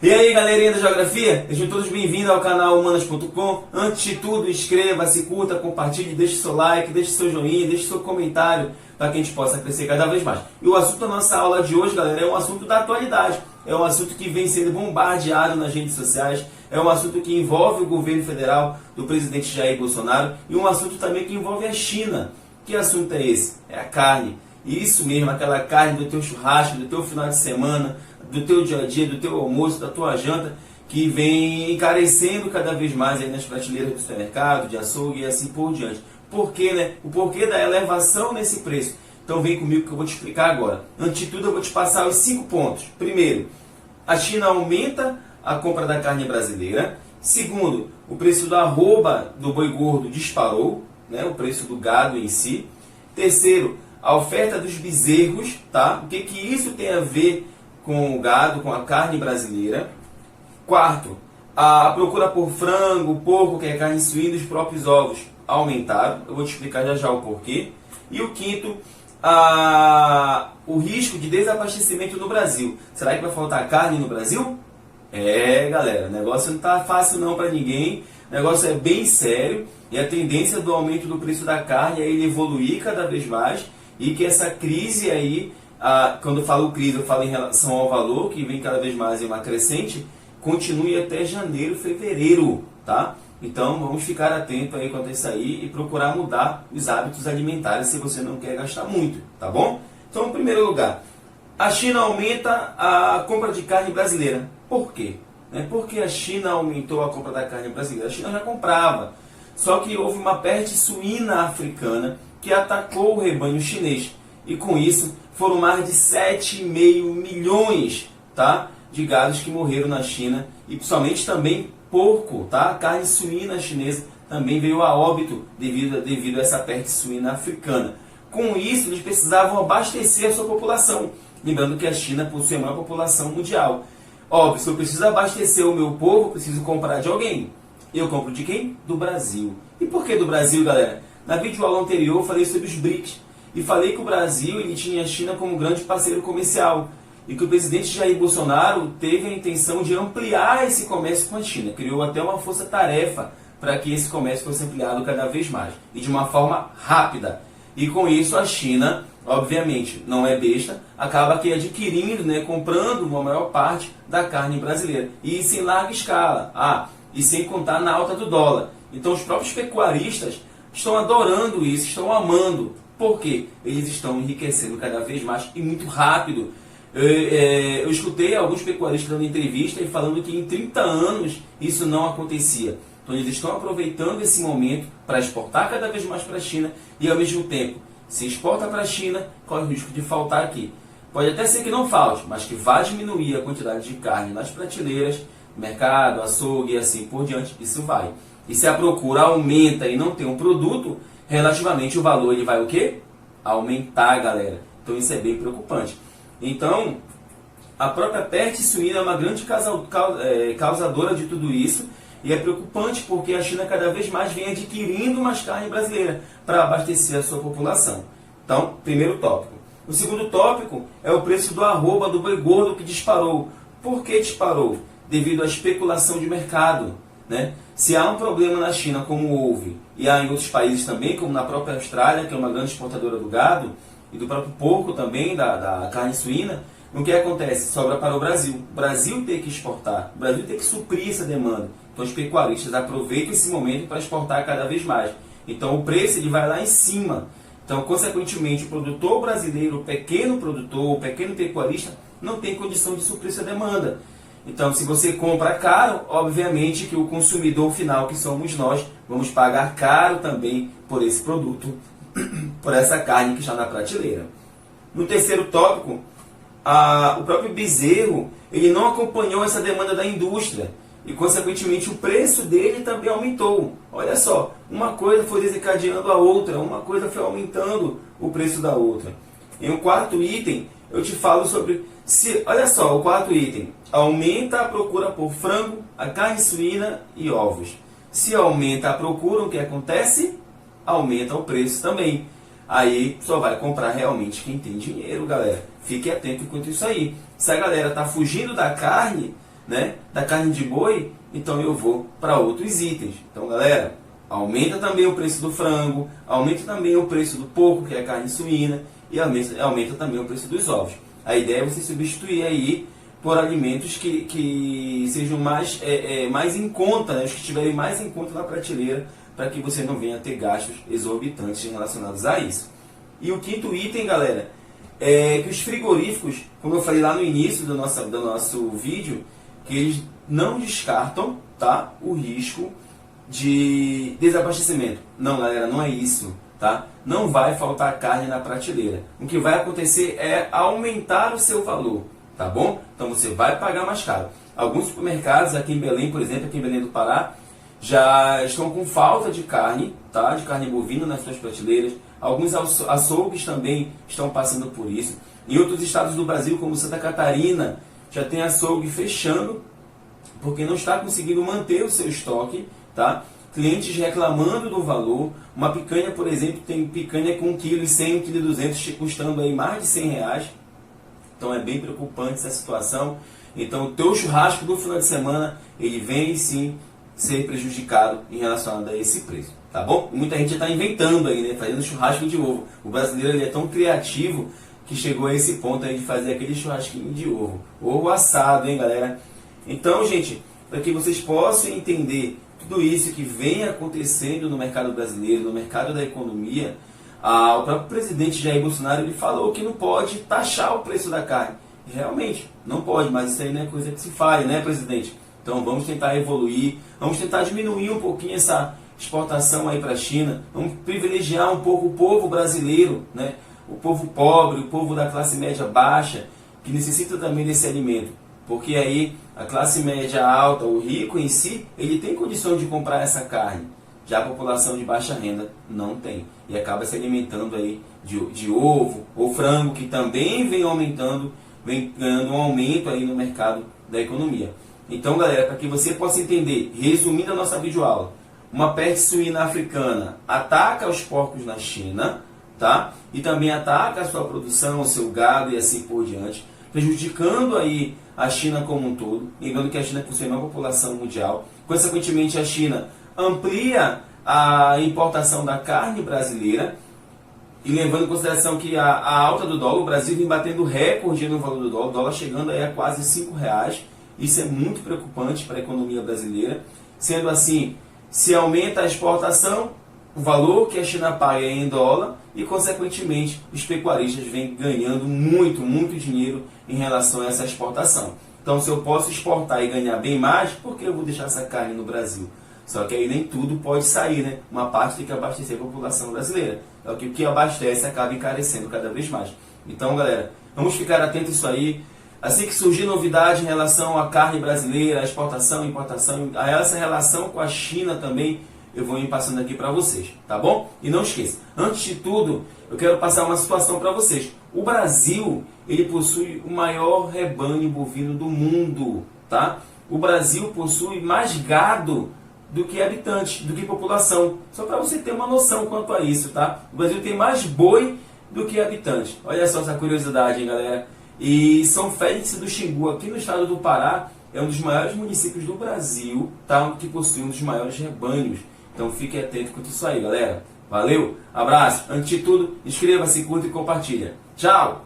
E aí, galerinha da Geografia, sejam todos bem-vindos ao canal Humanas.com. Antes de tudo, inscreva-se, curta, compartilhe, deixe seu like, deixe seu joinha, deixe seu comentário para que a gente possa crescer cada vez mais. E o assunto da nossa aula de hoje, galera, é um assunto da atualidade. É um assunto que vem sendo bombardeado nas redes sociais. É um assunto que envolve o governo federal do presidente Jair Bolsonaro e um assunto também que envolve a China. Que assunto é esse? É a carne. Isso mesmo, aquela carne do teu churrasco, do teu final de semana, do teu dia a dia, do teu almoço, da tua janta, que vem encarecendo cada vez mais aí nas prateleiras do supermercado, de açougue e assim por diante. Por quê, né? O porquê da elevação nesse preço. Então vem comigo que eu vou te explicar agora. Antes de tudo eu vou te passar os 5 pontos. Primeiro, a China aumenta a compra da carne brasileira. Segundo, o preço da arroba do boi gordo disparou, né? O preço do gado em si. Terceiro, a oferta dos bezerros, tá? O que isso tem a ver com o gado, com a carne brasileira. Quarto, a procura por frango, porco, que é carne suína, e os próprios ovos aumentaram. Eu vou te explicar já já o porquê. E o quinto, o risco de desabastecimento no Brasil. Será que vai faltar carne no Brasil? Galera, o negócio não está fácil não para ninguém. O negócio é bem sério. E a tendência do aumento do preço da carne é ele evoluir cada vez mais. E que essa crise aí, quando eu falo crise, eu falo em relação ao valor, que vem cada vez mais em uma crescente, continue até janeiro, fevereiro, tá? Então vamos ficar atento aí quanto a isso aí e procurar mudar os hábitos alimentares se você não quer gastar muito, tá bom? Então, em primeiro lugar, a China aumenta a compra de carne brasileira. Por quê? Por que a China aumentou a compra da carne brasileira? A China já comprava, só que houve uma peste suína africana que atacou o rebanho chinês. E com isso, foram mais de 7,5 milhões, tá, de gados que morreram na China. E principalmente também porco, tá? A carne suína chinesa também veio a óbito devido a essa peste suína africana. Com isso, eles precisavam abastecer a sua população. Lembrando que a China possui a maior população mundial. Óbvio, se eu preciso abastecer o meu povo, eu preciso comprar de alguém. Eu compro de quem? Do Brasil. E por que do Brasil, galera? Na videoaula anterior eu falei sobre os BRICS e falei que o Brasil ele tinha a China como grande parceiro comercial e que o presidente Jair Bolsonaro teve a intenção de ampliar esse comércio com a China. Criou até uma força-tarefa para que esse comércio fosse ampliado cada vez mais e de uma forma rápida. E com isso a China, obviamente, não é besta, acaba aqui adquirindo, comprando uma maior parte da carne brasileira. E isso em larga escala. E sem contar na alta do dólar. Então os próprios pecuaristas estão adorando isso, estão amando. Por quê? Eles estão enriquecendo cada vez mais e muito rápido. Eu escutei alguns pecuaristas dando entrevista e falando que em 30 anos isso não acontecia. Então eles estão aproveitando esse momento para exportar cada vez mais para a China e ao mesmo tempo, se exporta para a China, corre o risco de faltar aqui. Pode até ser que não falte, mas que vá diminuir a quantidade de carne nas prateleiras, mercado, açougue e assim por diante, isso vai. E se a procura aumenta e não tem um produto, relativamente o valor ele vai o quê? Aumentar, galera. Então isso é bem preocupante. Então, a própria peste suína é uma grande causadora de tudo isso. E é preocupante porque a China cada vez mais vem adquirindo mais carne brasileira para abastecer a sua população. Então, primeiro tópico. O segundo tópico é o preço do arroba do boi gordo que disparou. Por que disparou? Devido à especulação de mercado. Se há um problema na China, como houve, e há em outros países também, como na própria Austrália, que é uma grande exportadora do gado, e do próprio porco também, da carne suína, o que acontece? Sobra para o Brasil. O Brasil tem que exportar, o Brasil tem que suprir essa demanda. Então os pecuaristas aproveitam esse momento para exportar cada vez mais. Então o preço ele vai lá em cima. Então, consequentemente, o produtor brasileiro, o pequeno produtor, o pequeno pecuarista, não tem condição de suprir essa demanda. Então, se você compra caro, obviamente que o consumidor final, que somos nós, vamos pagar caro também por esse produto, por essa carne que está na prateleira. No terceiro tópico, o próprio bezerro, ele não acompanhou essa demanda da indústria e, consequentemente, o preço dele também aumentou. Olha só, uma coisa foi desencadeando a outra, uma coisa foi aumentando o preço da outra. Em um quarto item, eu te falo sobre... olha só, o quarto item. Aumenta a procura por frango, a carne suína e ovos. Se aumenta a procura, o que acontece? Aumenta o preço também. Aí só vai comprar realmente quem tem dinheiro, galera. Fique atento quanto isso aí. Se a galera está fugindo da carne, né, da carne de boi, então eu vou para outros itens. Então, galera, aumenta também o preço do frango, aumenta também o preço do porco, que é a carne suína, e aumenta também o preço dos ovos. A ideia é você substituir aí por alimentos que sejam mais em conta, né, os que estiverem mais em conta na prateleira, para que você não venha ter gastos exorbitantes relacionados a isso. E o quinto item, galera, é que os frigoríficos, como eu falei lá no início do nosso vídeo, que eles não descartam, tá, o risco de desabastecimento. Não, galera, não é isso, tá? Não vai faltar carne na prateleira. O que vai acontecer é aumentar o seu valor, tá bom? Então você vai pagar mais caro. Alguns supermercados aqui em Belém, por exemplo, aqui em Belém do Pará, já estão com falta de carne, tá? De carne bovina nas suas prateleiras. Alguns açougues também estão passando por isso. Em outros estados do Brasil, como Santa Catarina, já tem açougue fechando, porque não está conseguindo manter o seu estoque, tá? Clientes reclamando do valor. Uma picanha, por exemplo, tem picanha com 1,1 kg, 1,2 kg, custando aí mais de R$100. Então é bem preocupante essa situação. Então o teu churrasco do final de semana, ele vem sim ser prejudicado em relação a esse preço, tá bom? Muita gente já está inventando aí, né? Fazendo churrasco de ovo. O brasileiro, ele é tão criativo que chegou a esse ponto aí de fazer aquele churrasquinho de ovo. Ovo assado, hein, galera? Então, gente, para que vocês possam entender tudo isso que vem acontecendo no mercado brasileiro, no mercado da economia, o próprio presidente Jair Bolsonaro, ele falou que não pode taxar o preço da carne. Realmente, não pode, mas isso aí não é coisa que se fale, né, presidente? Então vamos tentar evoluir, vamos tentar diminuir um pouquinho essa exportação aí para a China, vamos privilegiar um pouco o povo brasileiro, né? O povo pobre, o povo da classe média baixa, que necessita também desse alimento. Porque aí a classe média alta, o rico em si, ele tem condição de comprar essa carne. Já a população de baixa renda não tem. E acaba se alimentando aí de ovo ou frango, que também vem aumentando, vem ganhando um aumento aí no mercado da economia. Então, galera, para que você possa entender, resumindo a nossa videoaula, uma peste suína africana ataca os porcos na China, tá? E também ataca a sua produção, o seu gado e assim por diante, prejudicando aí a China como um todo, lembrando que a China possui a maior população mundial. Consequentemente, a China amplia a importação da carne brasileira, e levando em consideração que a alta do dólar, o Brasil vem batendo recorde no valor do dólar, o dólar chegando aí a quase R$5. Isso é muito preocupante para a economia brasileira. Sendo assim, se aumenta a exportação, o valor que a China paga é em dólar e, consequentemente, os pecuaristas vêm ganhando muito, muito dinheiro em relação a essa exportação. Então, se eu posso exportar e ganhar bem mais, por que eu vou deixar essa carne no Brasil? Só que aí nem tudo pode sair, né? Uma parte tem que abastecer a população brasileira. É o que abastece acaba encarecendo cada vez mais. Então, galera, vamos ficar atentos a isso aí. Assim que surgir novidade em relação à carne brasileira, à exportação, importação, a essa relação com a China também, eu vou ir passando aqui para vocês, tá bom? E não esqueça, antes de tudo, eu quero passar uma situação para vocês. O Brasil, ele possui o maior rebanho bovino do mundo, tá? O Brasil possui mais gado do que habitantes, do que população. Só para você ter uma noção quanto a isso, tá? O Brasil tem mais boi do que habitantes. Olha só essa curiosidade, hein, galera? E São Félix do Xingu, aqui no estado do Pará, é um dos maiores municípios do Brasil, tá? Que possui um dos maiores rebanhos. Então fique atento com isso aí, galera. Valeu, abraço. Antes de tudo, inscreva-se, curta e compartilha. Tchau!